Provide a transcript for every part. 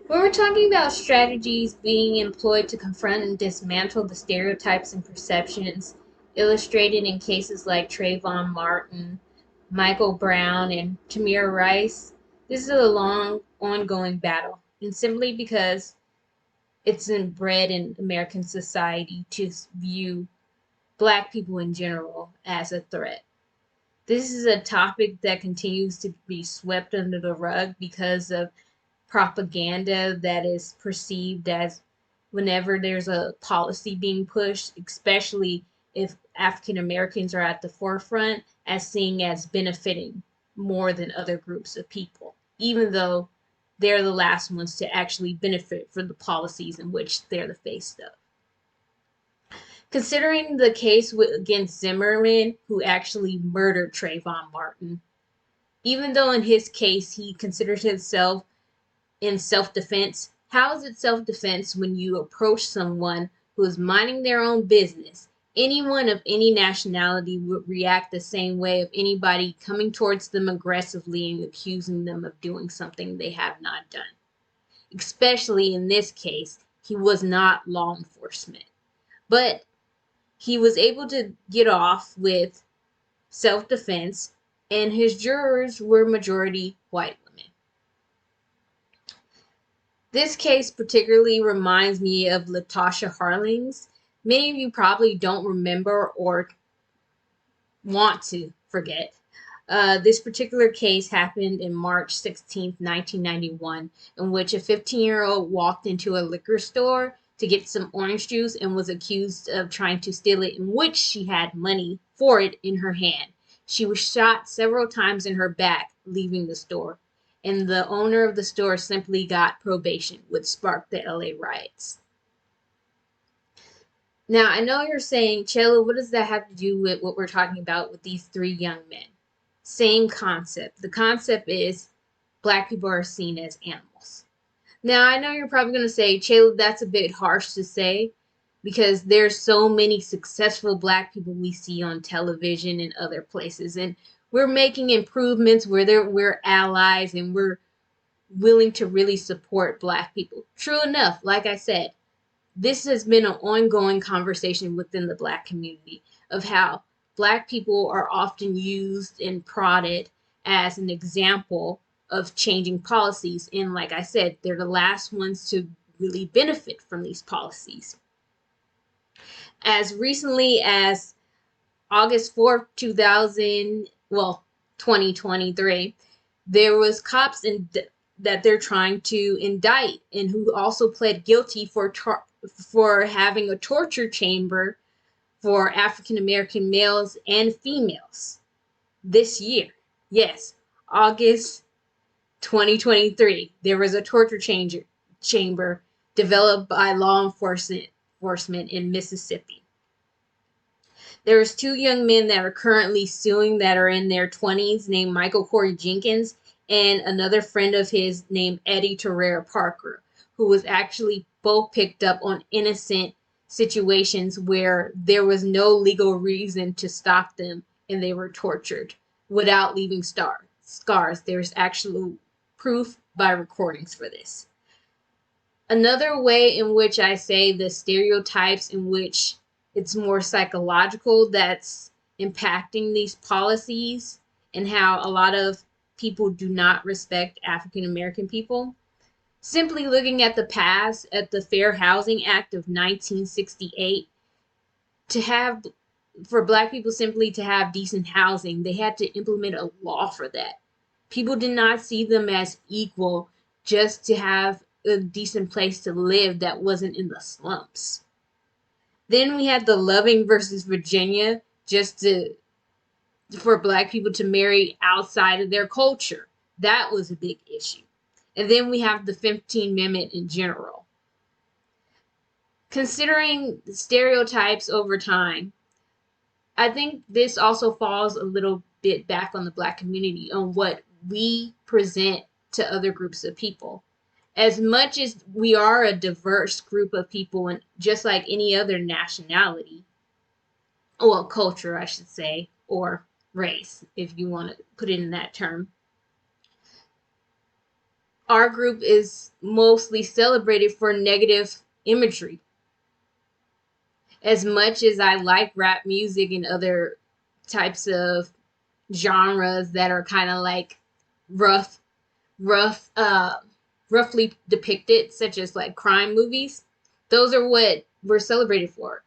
When we're talking about strategies being employed to confront and dismantle the stereotypes and perceptions illustrated in cases like Trayvon Martin, Michael Brown, and Tamir Rice, this is a long, ongoing battle. And simply because it's inbred in American society to view Black people in general as a threat. This is a topic that continues to be swept under the rug because of propaganda that is perceived as whenever there's a policy being pushed, especially if African Americans are at the forefront, as seeing as benefiting more than other groups of people, even though they're the last ones to actually benefit from the policies in which they're the face of. Considering the case against Zimmerman, who actually murdered Trayvon Martin, even though in his case he considers himself in self-defense, how is it self-defense when you approach someone who is minding their own business? Anyone of any nationality would react the same way of anybody coming towards them aggressively and accusing them of doing something they have not done. Especially in this case, he was not law enforcement. But he was able to get off with self-defense, and his jurors were majority white women. This case particularly reminds me of Latasha Harling's. Many of you probably don't remember or want to forget. This particular case happened in March 16th, 1991, in which a 15-year-old walked into a liquor store to get some orange juice and was accused of trying to steal it, in which she had money for it in her hand. She was shot several times in her back leaving the store, and the owner of the store simply got probation, which sparked the LA riots. Now, I know you're saying, Chela, what does that have to do with what we're talking about with these three young men? Same concept. The concept is Black people are seen as animals. Now, I know you're probably going to say, Chela, that's a bit harsh to say because there's so many successful Black people we see on television and other places, and we're making improvements where we're allies and we're willing to really support Black people. True enough, like I said, this has been an ongoing conversation within the Black community of how Black people are often used and prodded as an example of changing policies. And like I said, they're the last ones to really benefit from these policies. As recently as August 4th, 2023, there was cops that they're trying to indict and who also pled guilty for having a torture chamber for African American males and females this year. Yes, August 2023, there was a torture chamber developed by law enforcement in Mississippi. There's two young men that are currently suing that are in their 20s named Michael Corey Jenkins and another friend of his named Eddie Terrell Parker, who was actually both picked up on innocent situations where there was no legal reason to stop them and they were tortured without leaving scars. There's actual proof by recordings for this. Another way in which I say the stereotypes in which it's more psychological that's impacting these policies and how a lot of people do not respect African American people. Simply looking at the past, at the Fair Housing Act of 1968, for Black people simply to have decent housing, they had to implement a law for that. People did not see them as equal just to have a decent place to live that wasn't in the slums. Then we had the Loving versus Virginia, for Black people to marry outside of their culture. That was a big issue. And then we have the 15th Amendment in general. Considering stereotypes over time, I think this also falls a little bit back on the Black community on what we present to other groups of people. As much as we are a diverse group of people, and just like any other nationality, or culture, I should say, or race, if you want to put it in that term, our group is mostly celebrated for negative imagery. As much as I like rap music and other types of genres that are kind of like rough, rough, roughly depicted, such as like crime movies, those are what we're celebrated for.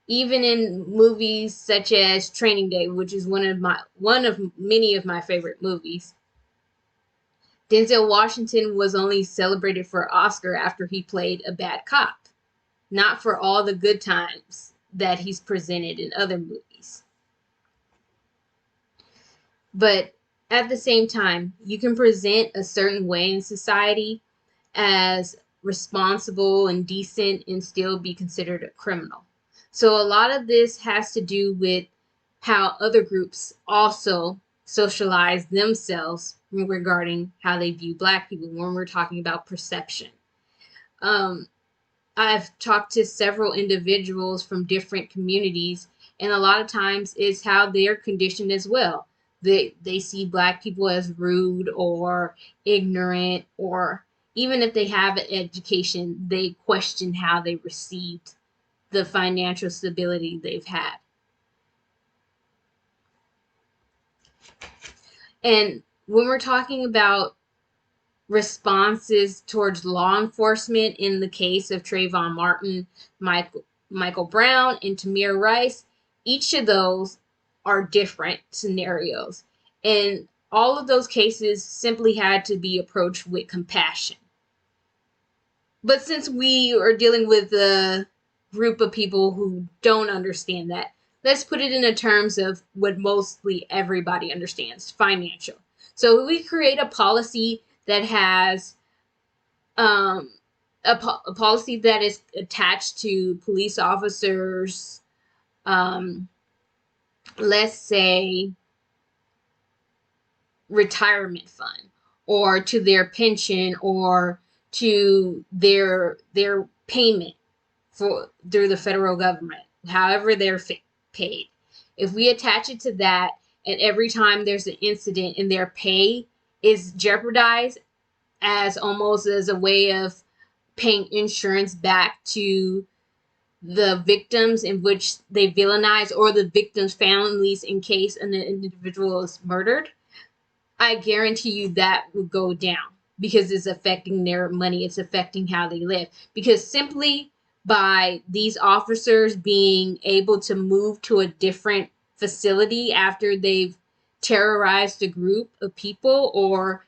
Even in movies such as Training Day, which is one of many of my favorite movies, Denzel Washington was only celebrated for Oscar after he played a bad cop, not for all the good times that he's presented in other movies. But at the same time, you can present a certain way in society as responsible and decent and still be considered a criminal. So a lot of this has to do with how other groups also socialize themselves regarding how they view Black people when we're talking about perception. I've talked to several individuals from different communities, and a lot of times it's how they're conditioned as well. They see Black people as rude or ignorant, or even if they have an education, they question how they received the financial stability they've had. And when we're talking about responses towards law enforcement in the case of Trayvon Martin, Michael Brown, and Tamir Rice, each of those are different scenarios. And all of those cases simply had to be approached with compassion. But since we are dealing with a group of people who don't understand that, let's put it in the terms of what mostly everybody understands, financial. So we create a policy that has a policy that is attached to police officers, let's say retirement fund, or to their pension, or to their payment through the federal government, however they're paid. If we attach it to that, and every time there's an incident and their pay is jeopardized as almost as a way of paying insurance back to the victims in which they villainize, or the victims' families in case an individual is murdered, I guarantee you that would go down, because it's affecting their money. It's affecting how they live. Because simply by these officers being able to move to a different facility after they've terrorized a group of people, or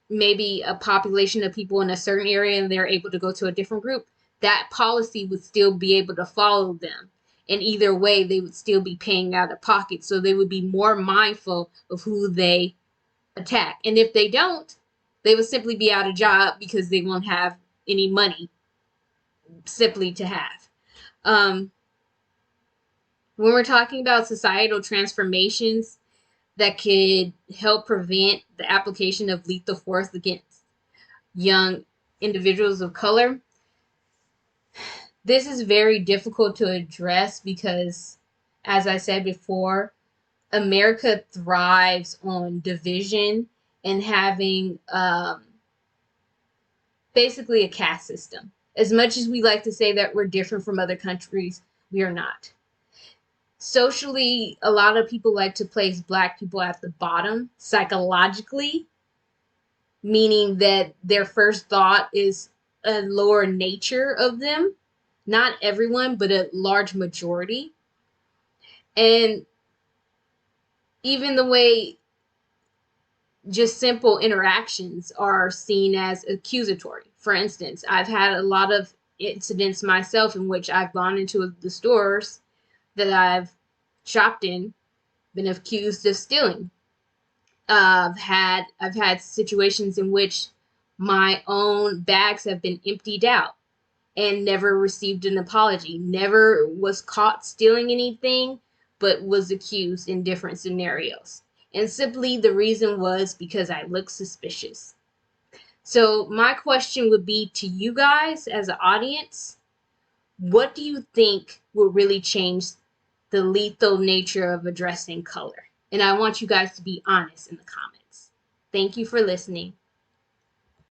maybe a population of people in a certain area, and they're able to go to a different group, that policy would still be able to follow them. And either way, they would still be paying out of pocket. So they would be more mindful of who they attack. And if they don't, they would simply be out of job because they won't have any money simply to have. When we're talking about societal transformations that could help prevent the application of lethal force against young individuals of color, this is very difficult to address because, as I said before, America thrives on division and having basically a caste system. As much as we like to say that we're different from other countries, we are not. Socially, a lot of people like to place Black people at the bottom psychologically, meaning that their first thought is a lower nature of them. Not everyone, but a large majority. And even the way just simple interactions are seen as accusatory. For instance, I've had a lot of incidents myself in which I've gone into the stores that I've shopped in, been accused of stealing. I've had situations in which my own bags have been emptied out and never received an apology, never was caught stealing anything, but was accused in different scenarios. And simply the reason was because I looked suspicious. So my question would be to you guys as an audience, what do you think will really change the lethal nature of addressing color? And I want you guys to be honest in the comments. Thank you for listening.